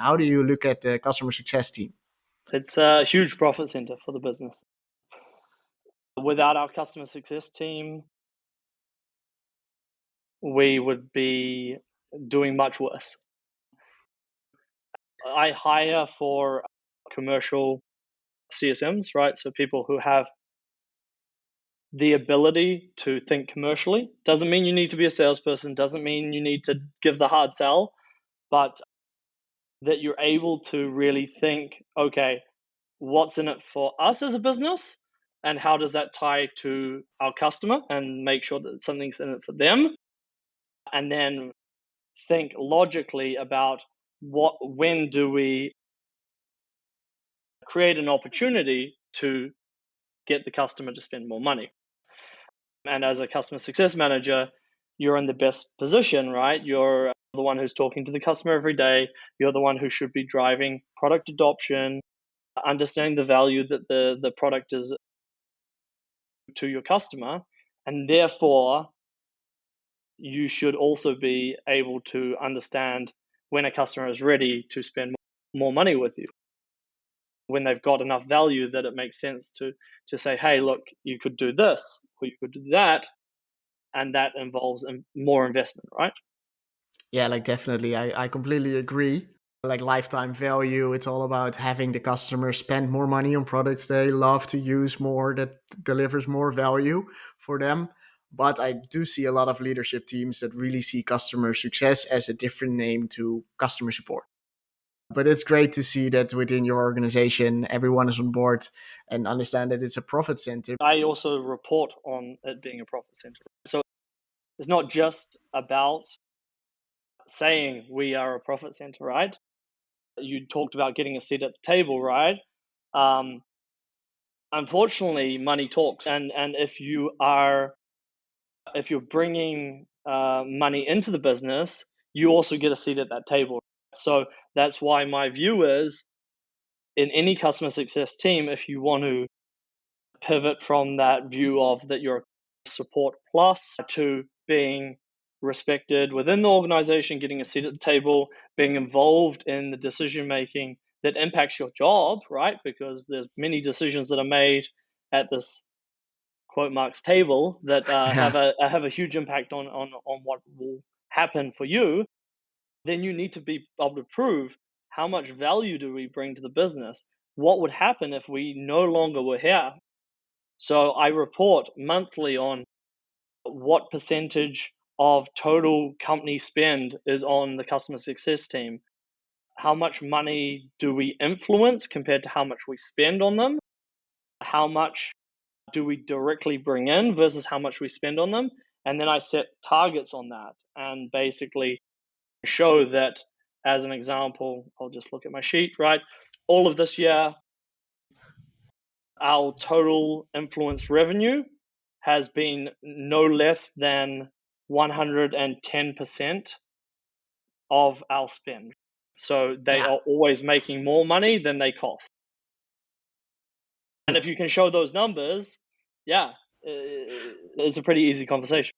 How do you look at the customer success team? It's a huge profit center for the business. Without our customer success team, we would be doing much worse. I hire for commercial CSMs, right? So people who have the ability to think commercially. Doesn't mean you need to be a salesperson, doesn't mean you need to give the hard sell, but that you're able to really think, okay, what's in it for us as a business? And how does that tie to our customer and make sure that something's in it for them? And then think logically about when do we create an opportunity to get the customer to spend more money. And as a customer success manager, you're in the best position, right? You're the one who's talking to the customer every day. You're the one who should be driving product adoption, understanding the value that the product is to your customer. And therefore, you should also be able to understand when a customer is ready to spend more money with you, when they've got enough value that it makes sense to say, hey, look, you could do this or you could do that, and that involves more investment, right? Yeah, like definitely. I completely agree. Like lifetime value, it's all about having the customer spend more money on products they love to use more, that delivers more value for them. But I do see a lot of leadership teams that really see customer success as a different name to customer support. But it's great to see that within your organization, everyone is on board and understand that it's a profit center. I also report on it being a profit center. So it's not just about saying we are a profit center, right? You talked about getting a seat at the table, right? Unfortunately, money talks, and if you're bringing money into the business, you also get a seat at that table. So that's why my view is, in any customer success team, if you want to pivot from that view of that you're support plus to being respected within the organization, getting a seat at the table, being involved in the decision making that impacts your job, right? Because there's many decisions that are made at this quote marks table that Yeah. have a huge impact on what will happen for you. Then you need to be able to prove how much value do we bring to the business. What would happen if we no longer were here? So I report monthly on what percentage of total company spend is on the customer success team. How much money do we influence compared to how much we spend on them? How much do we directly bring in versus how much we spend on them? And then I set targets on that and basically show that, as an example, I'll just look at my sheet, right? All of this year, our total influence revenue has been no less than 110% of our spend. So they Yeah. are always making more money than they cost. And if you can show those numbers, yeah, it's a pretty easy conversation.